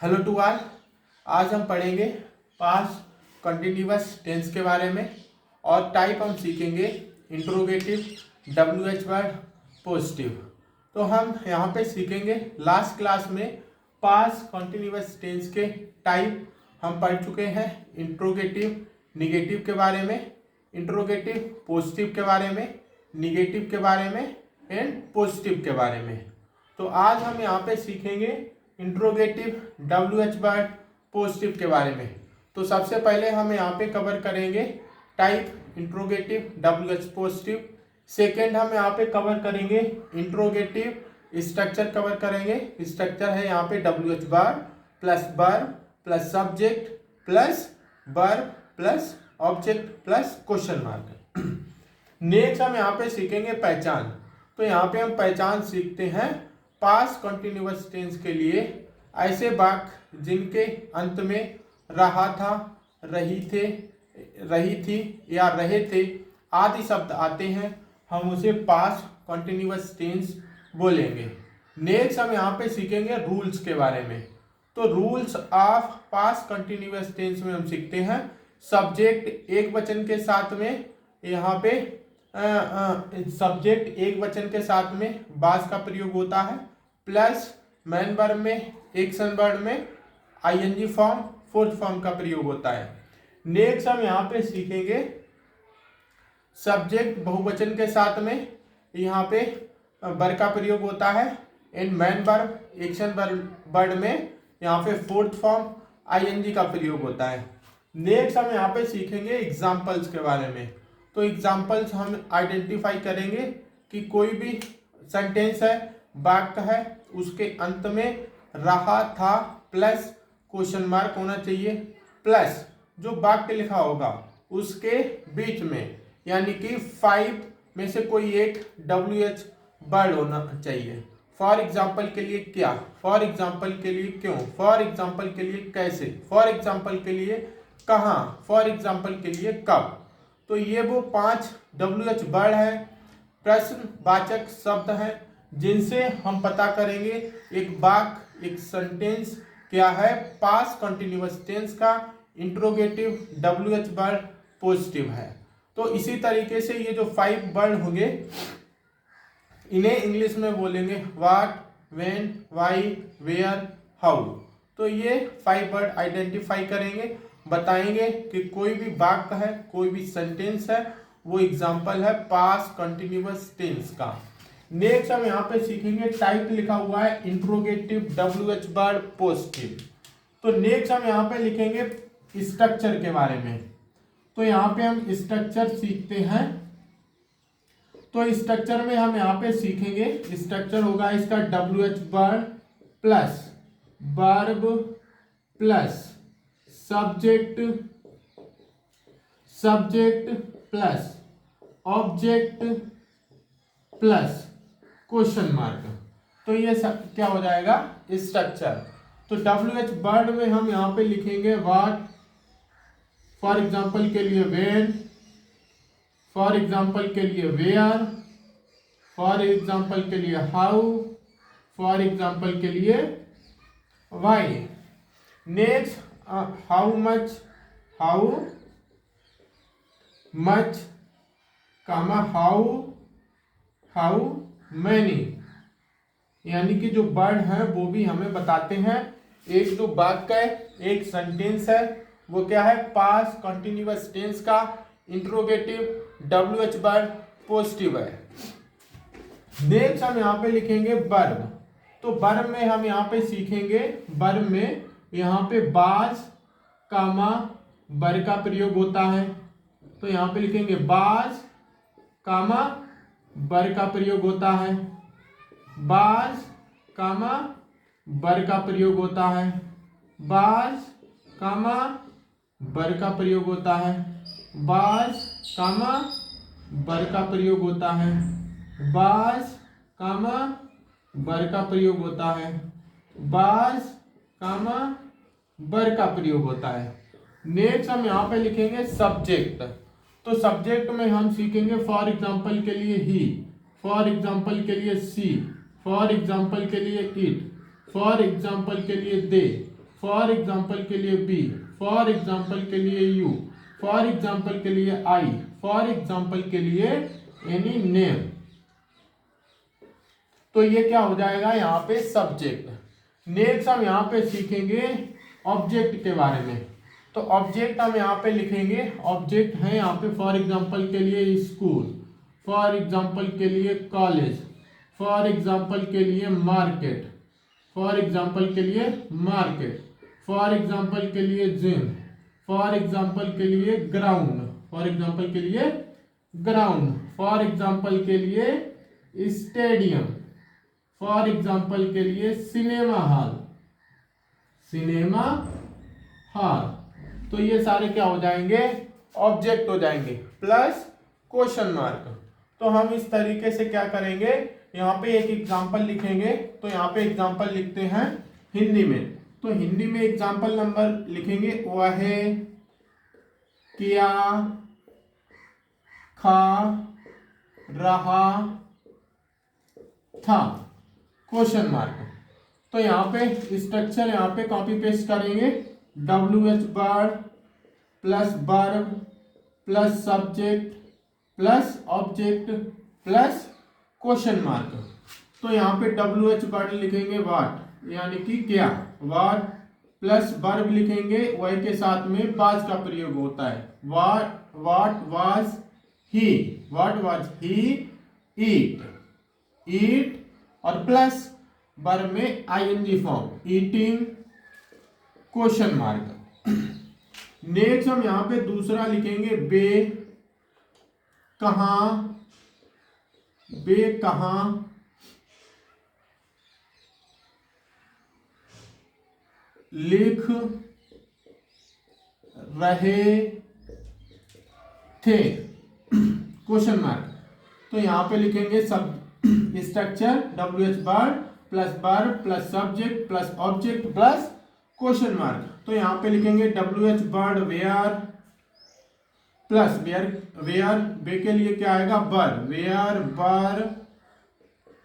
Hello to all. आज हम पढ़ेंगे पास्ट कंटिन्यूअस टेंस के बारे में और टाइप हम सीखेंगे इंट्रोगेटिव, WH वर्ड, पॉजिटिव। तो हम यहाँ पे सीखेंगे, लास्ट क्लास में पास्ट कंटिन्यूअस टेंस के टाइप हम पढ़ चुके हैं। इंट्रोगेटिव निगेटिव के बारे में, इंट्रोगेटिव पॉजिटिव के बारे में, निगेटिव के बारे में एंड पॉजिटिव के बारे में। तो आज हम यहाँ पे सीखेंगे इंट्रोगेटिव, WH वर्ड, पॉजिटिव के बारे में। तो सबसे पहले हम यहाँ पे कवर करेंगे type interrogative, WH positive. Second हम यहाँ पे कवर करेंगे इंट्रोगेटिव स्ट्रक्चर कवर करेंगे। स्ट्रक्चर है यहाँ पे WH word plus verb plus subject plus verb plus object plus question mark. Next हम यहाँ पे सीखेंगे पहचान। तो यहाँ पे हम पहचान सीखते हैं पास्ट कंटिन्यूअस टेंस के लिए ऐसे वाक्य जिनके अंत में रहा था, रही थे, रही थी या रहे थे आदि शब्द आते हैं, हम उसे पास्ट कंटिन्यूअस टेंस बोलेंगे। नेक्स्ट हम यहाँ पे सीखेंगे रूल्स के बारे में। तो rules of past continuous tense में हम सीखते हैं सब्जेक्ट एक वचन के साथ में, यहाँ पे सब्जेक्ट एक वचन के साथ में बास का प्रयोग होता है, प्लस मैन वर्ब में, एक्शन वर्ब में ING फॉर्म, फोर्थ फॉर्म का प्रयोग होता है। नेक्स्ट हम यहाँ पे सीखेंगे सब्जेक्ट बहुवचन के साथ में, यहाँ पे वर्ब का प्रयोग होता है and man verb, action verb में यहाँ पे फोर्थ फॉर्म ING का प्रयोग होता है। नेक्स्ट हम यहाँ पे सीखेंगे एग्जाम्पल्स के बारे में। तो एग्जाम्पल्स हम आइडेंटिफाई करेंगे कि कोई भी सेंटेंस है, वाक्य है, उसके अंत में रहा था प्लस क्वेश्चन मार्क होना चाहिए, प्लस जो वाक्य लिखा होगा उसके बीच में यानी कि 5 में से कोई एक WH वर्ड होना चाहिए। फॉर एग्जाम्पल के लिए क्या, फॉर एग्जाम्पल के लिए क्यों, फॉर एग्जाम्पल के लिए कैसे, फॉर एग्जाम्पल के लिए कहाँ, फॉर एग्जाम्पल के लिए कब। तो ये वो 5 WH वर्ड है, प्रश्नवाचक शब्द हैं, जिनसे हम पता करेंगे एक वाक्य, एक सेंटेंस क्या है पास्ट कंटिन्यूअस टेंस का, इंट्रोगेटिव, WH वर्ड, पॉजिटिव है। तो इसी तरीके से ये जो 5 वर्ड होंगे इन्हें इंग्लिश में बोलेंगे what, when, why, where, how. तो ये 5 वर्ड आइडेंटिफाई करेंगे, बताएंगे कि कोई भी वाक्य है, कोई भी सेंटेंस है, वो एग्जाम्पल है पास्ट कंटिन्यूअस टेंस का। नेक्स्ट हम यहाँ पे सीखेंगे टाइप लिखा हुआ है इंट्रोगेटिव, WH वर्ड, पॉजिटिव। तो नेक्स्ट हम यहाँ पे लिखेंगे स्ट्रक्चर के बारे में। तो यहाँ पे हम स्ट्रक्चर सीखते हैं। तो स्ट्रक्चर में हम यहाँ पे सीखेंगे, स्ट्रक्चर होगा इसका WH word plus verb plus subject, subject plus object plus question mark. तो ये सब क्या हो जाएगा स्ट्रक्चर। तो WH वर्ड में हम यहाँ पे लिखेंगे व्हाट, फॉर एग्जाम्पल के लिए व्हेन, फॉर एग्जाम्पल के लिए वेयर, फॉर एग्जाम्पल के लिए हाउ, फॉर एग्जाम्पल के लिए why. Next how much, how much, comma how, how many, यानी कि जो वर्ड है वो भी हमें बताते हैं एक जो वाक्य है, एक सेंटेंस है, वो क्या है पास्ट कंटिन्यूअस टेंस का, इंट्रोगेटिव, WH वर्ड, पॉजिटिव है। नेक्स्ट हम यहाँ पे लिखेंगे वर्ब। तो वर्ब में हम यहाँ पे सीखेंगे, वर्ब में यहाँ पे बाज कामा बर का प्रयोग होता है। तो यहाँ पे लिखेंगे बाज कामा बर का प्रयोग होता है, बाज कामा बर का प्रयोग होता है, बाज कामा बर का प्रयोग होता है, बाज कामा बर का प्रयोग होता है, बाज कामा बर का प्रयोग होता है, बाज कामा बर का प्रयोग होता है। नेक्स्ट हम यहाँ पे लिखेंगे सब्जेक्ट। तो सब्जेक्ट में हम सीखेंगे फॉर एग्जाम्पल के लिए ही, फॉर एग्जाम्पल के लिए सी, फॉर एग्जाम्पल के लिए इट, फॉर एग्जाम्पल के लिए दे, फॉर एग्जाम्पल के लिए बी, फॉर एग्जाम्पल के लिए यू, फॉर एग्जाम्पल के लिए आई, फॉर एग्जाम्पल के लिए एनी नेम। तो ये क्या हो जाएगा यहाँ पे सब्जेक्ट। नेक्स्ट हम यहाँ पे सीखेंगे ऑब्जेक्ट के बारे में। तो ऑब्जेक्ट हम यहाँ पे लिखेंगे, ऑब्जेक्ट है यहाँ पे फॉर एग्जाम्पल के लिए स्कूल, फॉर एग्जाम्पल के लिए कॉलेज, फॉर एग्जाम्पल के लिए मार्केट, फॉर एग्जाम्पल के लिए मार्केट, फॉर एग्जाम्पल के लिए जिम, फॉर एग्जाम्पल के लिए ग्राउंड, फॉर एग्जाम्पल के लिए ग्राउंड, फॉर एग्जाम्पल के लिए स्टेडियम, फॉर एग्जाम्पल के लिए सिनेमा हॉल, सिनेमा हॉल। तो ये सारे क्या हो जाएंगे, ऑब्जेक्ट हो जाएंगे, प्लस क्वेश्चन मार्क। तो हम इस तरीके से क्या करेंगे, यहाँ पे एक एग्जाम्पल लिखेंगे। तो यहाँ पे एग्जाम्पल लिखते हैं हिंदी में। तो हिंदी में एग्जाम्पल नंबर लिखेंगे, वह है क्या खा रहा था, क्वेश्चन मार्क। तो यहाँ पे स्ट्रक्चर यहाँ पे कॉपी पेस्ट करेंगे, WH word plus verb plus subject plus object plus question mark. तो यहाँ पे WH वर्ड लिखेंगे वाट, यानी कि क्या, वाट प्लस वर्ब लिखेंगे, वाई के साथ में वाज का प्रयोग होता है, what was he, what was he ईट, ईट, और प्लस वर्ब में ING form, eating, question mark. Next हम यहाँ पे दूसरा लिखेंगे, बे कहाँ लिख रहे थे, क्वेश्चन मार्क। तो यहाँ पे लिखेंगे सब structure WH word plus verb plus subject plus object plus question mark. तो यहाँ पे लिखेंगे WH word where plus where बे के लिए क्या आएगा, बर, where were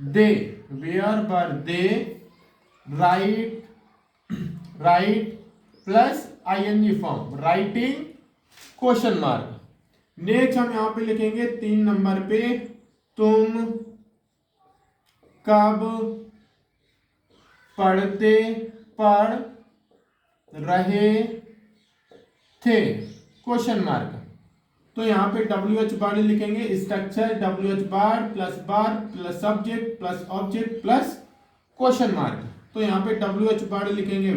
they, where were they right, right plus ING form, writing, question mark. Next हम यहाँ पे लिखेंगे 3 नंबर पे, तुम कब पढ़ रहे थे, क्वेश्चन मार्क। तो यहाँ पे WH वर्ड लिखेंगे, structure WH word plus verb plus subject plus object plus question mark. तो यहाँ पे WH वर्ड लिखेंगे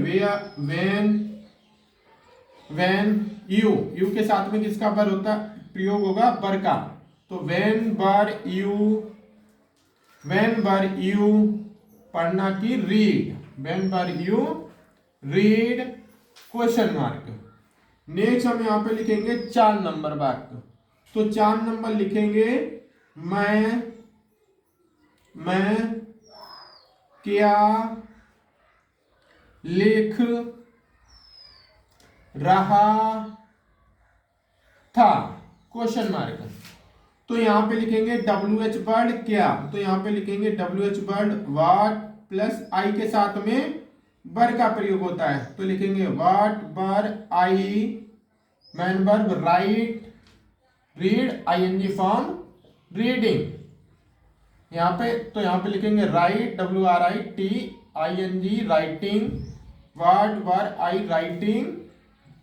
व्हेन यू के साथ में किसका वर होता प्रयोग होगा, वर का। तो व्हेन वर यू पढ़ना की read, when were you read, question mark. Next हम यहाँ पे लिखेंगे 4 नंबर वाक्य। तो 4 नंबर लिखेंगे, मैं क्या लिख रहा था, क्वेश्चन मार्क। तो यहाँ पे लिखेंगे WH वर्ड क्या, तो यहाँ पे लिखेंगे WH वर्ड वाट प्लस आई के साथ में वर का प्रयोग होता है। तो लिखेंगे what were I, main verb write, read ING form, reading. यहाँ पे तो यहाँ पे लिखेंगे write WRITING, writing, what were I writing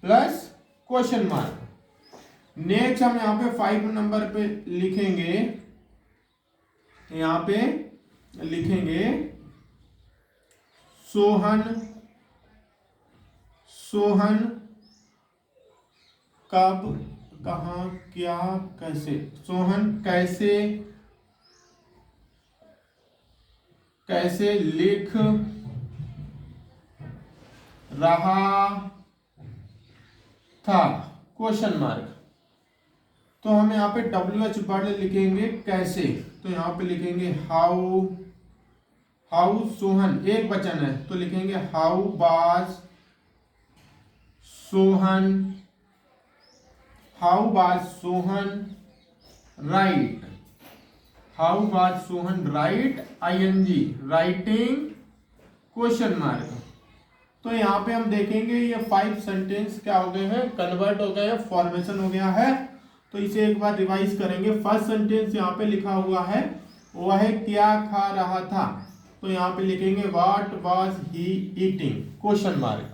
plus question mark. Next हम यहाँ पे 5 नंबर पे लिखेंगे, यहाँ पे लिखेंगे सोहन कब कहाँ क्या कैसे, सोहन कैसे लिख रहा था, क्वेश्चन मार्क। तो हम यहाँ पे WH वर्ड लिखेंगे कैसे। तो यहाँ पे लिखेंगे हाउ सोहन, एक वचन है तो लिखेंगे how was Sohan right, how was Sohan right ING, writing, question mark. तो यहाँ पे हम देखेंगे ये 5 सेंटेंस क्या हो गए हैं, कन्वर्ट हो गए हैं, फॉर्मेशन हो गया है। तो इसे एक बार रिवाइज करेंगे। फर्स्ट सेंटेंस यहाँ पे लिखा हुआ है, वह क्या खा रहा था, तो यहाँ पे लिखेंगे what was he eating, question mark.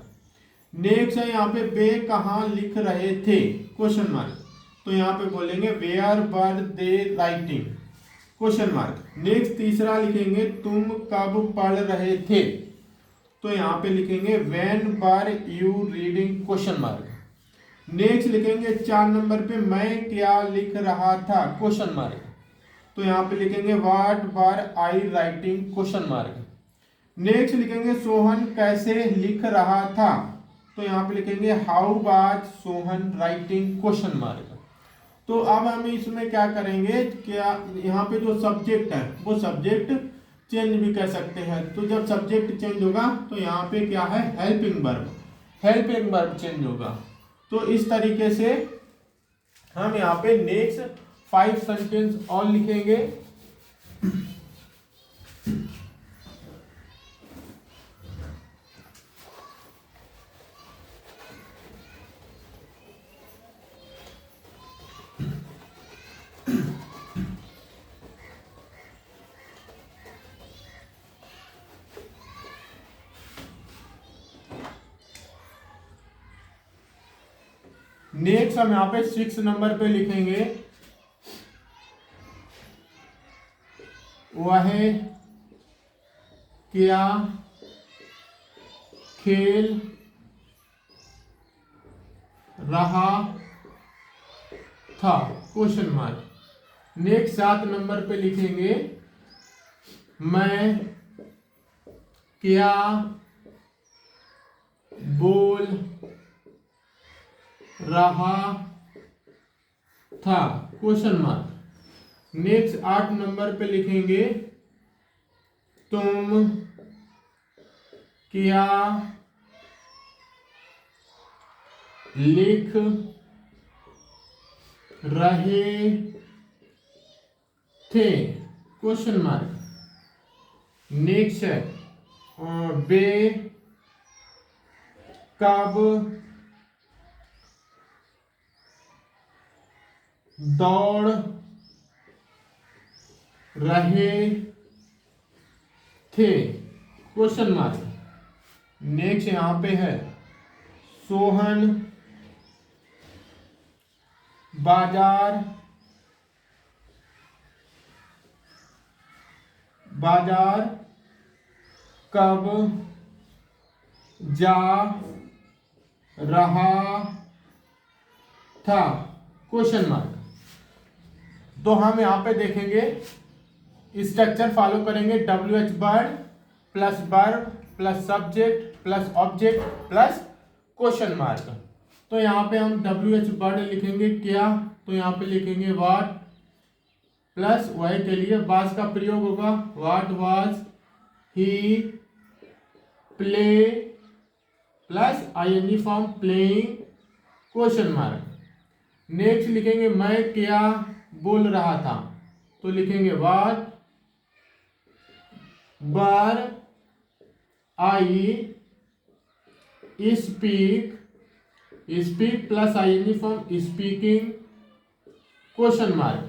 Next है यहाँ पे वे कहाँ लिख रहे थे, क्वेश्चन मार्क, तो यहाँ पे बोलेंगे where were they writing, question mark. Next तीसरा लिखेंगे तुम कब पढ़ रहे थे, तो यहाँ पे लिखेंगे when were you reading, question mark. Next लिखेंगे 4 नंबर पे मैं क्या लिख रहा था, क्वेश्चन मार्क, तो यहाँ पे लिखेंगे what were I writing, question mark. Next लिखेंगे सोहन कैसे लिख रहा था, तो यहाँ पे लिखेंगे how was Sohan writing, question mark. तो अब हम इसमें क्या करेंगे, क्या यहाँ पे जो सब्जेक्ट है वो सब्जेक्ट चेंज भी कर सकते हैं। तो जब सब्जेक्ट चेंज होगा तो यहाँ पे क्या है, हेल्पिंग वर्ब चेंज होगा। तो इस तरीके से हम यहाँ पे नेक्स्ट 5 सेंटेंस और लिखेंगे। नेक्स्ट हम यहाँ पे 6 नंबर पे लिखेंगे वह क्या खेल रहा था, क्वेश्चन मार्क। नेक्स्ट 7 नंबर पे लिखेंगे मैं क्या बोल रहा था, क्वेश्चन मार्क। नेक्स्ट 8 नंबर पे लिखेंगे तुम क्या लिख रहे थे, क्वेश्चन मार्क। नेक्स्ट है वे कब दौड़ रहे थे, क्वेश्चन मार्क। नेक्स्ट यहां पे है सोहन बाजार कब जा रहा था, क्वेश्चन मार्क। तो हम यहाँ पे देखेंगे स्ट्रक्चर फॉलो करेंगे, WH word plus verb plus subject plus object plus question mark. तो यहाँ पे हम WH वर्ड लिखेंगे क्या, तो यहाँ पे लिखेंगे व्हाट प्लस वाई के लिए वाज का प्रयोग होगा, what was he play plus ING form playing, question mark. Next लिखेंगे मैं क्या बोल रहा था, तो लिखेंगे what were I speak plus ING form speaking, question mark.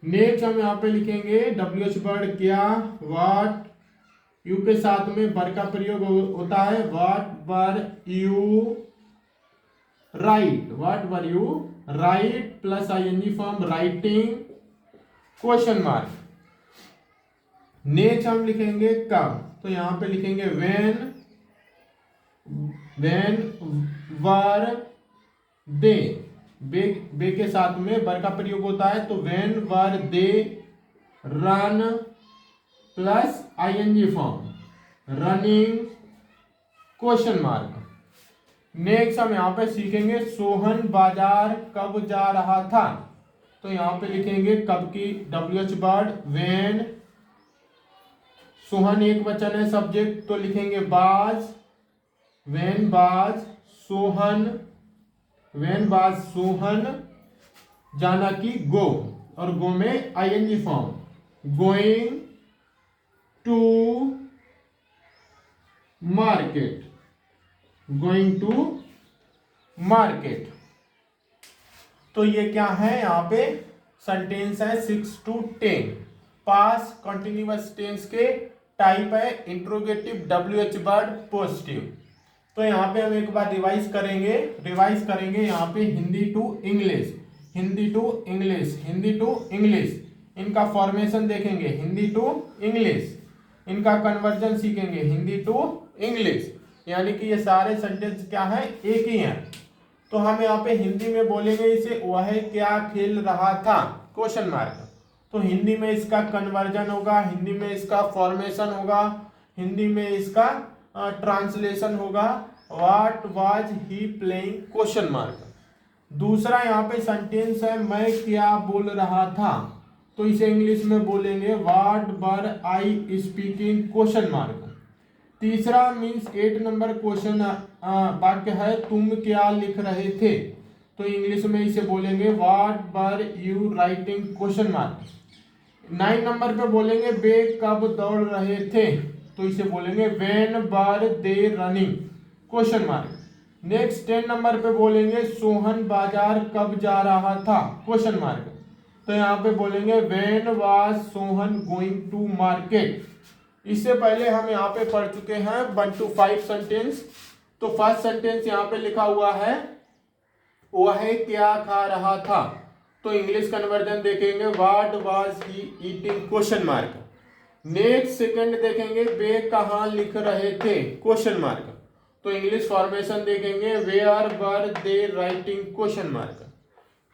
Next हम यहाँ पे लिखेंगे WH वर्ड क्या, व्हाट यू के साथ में वर का प्रयोग होता है, what were you right plus ING form writing, question mark. Next हम लिखेंगे कब, तो यहां पे लिखेंगे व्हेन वर दे, बे के साथ में वर का प्रयोग होता है, तो when were they run plus ING form running, question mark. Next हम यहाँ पे सीखेंगे सोहन बाजार कब जा रहा था, तो यहाँ पे लिखेंगे कब की WH वर्ड व्हेन, सोहन एक वचन है सब्जेक्ट, तो लिखेंगे बाज, व्हेन बाज सोहन जाना की गो, और गो में ING form going to market, going to market. तो ये क्या है, यहाँ पे सेंटेंस है 6 to 10। पास कंटिन्यूअस टेंस के टाइप है इंट्रोगेटिव, WH वर्ड, पॉजिटिव। तो यहाँ पे हम एक बार रिवाइज करेंगे यहाँ पे Hindi to English, Hindi to English, Hindi to English. इनका फॉर्मेशन देखेंगे, हिंदी टू इंग्लिश। इनका कन्वर्जन सीखेंगे, हिंदी टू इंग्लिश। यानी कि ये सारे सेंटेंस क्या है, एक ही हैं। तो हम यहाँ पे हिंदी में बोलेंगे इसे, वह क्या खेल रहा था, क्वेश्चन मार्क। तो हिंदी में इसका कन्वर्जन होगा, हिंदी में इसका फॉर्मेशन होगा, हिंदी में इसका ट्रांसलेशन होगा, what was he playing, question mark. दूसरा यहाँ पे सेंटेंस है मैं क्या बोल रहा था, तो इसे इंग्लिश में बोलेंगे what were I speaking, question mark. तीसरा मीन्स 8 नंबर क्वेश्चन वाक्य है तुम क्या लिख रहे थे, तो इंग्लिश में इसे बोलेंगे what were you writing, question mark. 9 number पे बोलेंगे वे कब दौड़ रहे थे, तो इसे बोलेंगे when were they running, question mark. Next 10 number पे बोलेंगे सोहन बाजार कब जा रहा था, क्वेश्चन मार्क। तो यहाँ पे बोलेंगे when was Sohan going to market. इससे पहले हम यहाँ पे पढ़ चुके हैं 1 to 5 सेंटेंस। तो फर्स्ट सेंटेंस यहाँ पे लिखा हुआ है वह क्या खा रहा था, तो इंग्लिश कन्वर्जन देखेंगे what was he eating, question mark. Next second देखेंगे वे कहाँ लिख रहे थे, क्वेश्चन मार्क। तो इंग्लिश फॉर्मेशन देखेंगे where were they writing, question mark.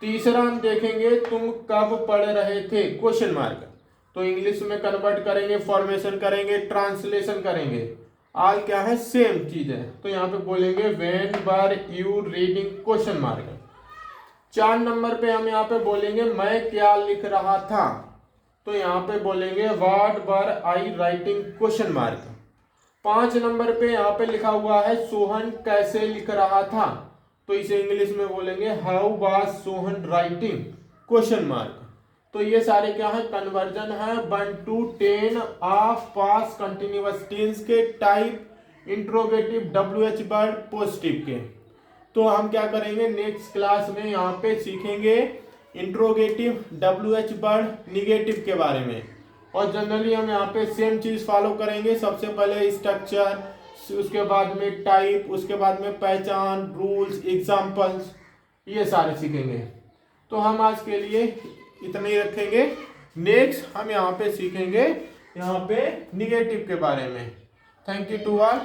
तीसरा हम देखेंगे तुम कब पढ़ रहे थे, क्वेश्चन मार्क। तो इंग्लिश में कन्वर्ट करेंगे, फॉर्मेशन करेंगे, ट्रांसलेशन करेंगे, आज क्या है सेम चीज है। तो यहाँ पे बोलेंगे when were you reading, question mark. 4 number पे हम यहाँ पे बोलेंगे मैं क्या लिख रहा था, तो यहाँ पे बोलेंगे what were I writing, question mark. 5 number पे यहाँ पे लिखा हुआ है सोहन कैसे लिख रहा था, तो इसे इंग्लिश में बोलेंगे how was Sohan writing, question mark. तो ये सारे क्या है, कन्वर्जन है 1 to 10 of past continuous tense के type interrogative, WH word, positive के। तो हम क्या करेंगे नेक्स्ट क्लास में यहाँ पे सीखेंगे इंट्रोगेटिव, WH वर्ड, निगेटिव के बारे में। और जनरली हम यहाँ पे सेम चीज फॉलो करेंगे, सबसे पहले स्ट्रक्चर, उसके बाद में टाइप, उसके बाद में पहचान, रूल्स, एग्जाम्पल्स, ये सारे सीखेंगे। तो हम आज के लिए इतना ही रखेंगे। नेक्स्ट हम यहाँ पे सीखेंगे यहाँ पे निगेटिव के बारे में। Thank you to all.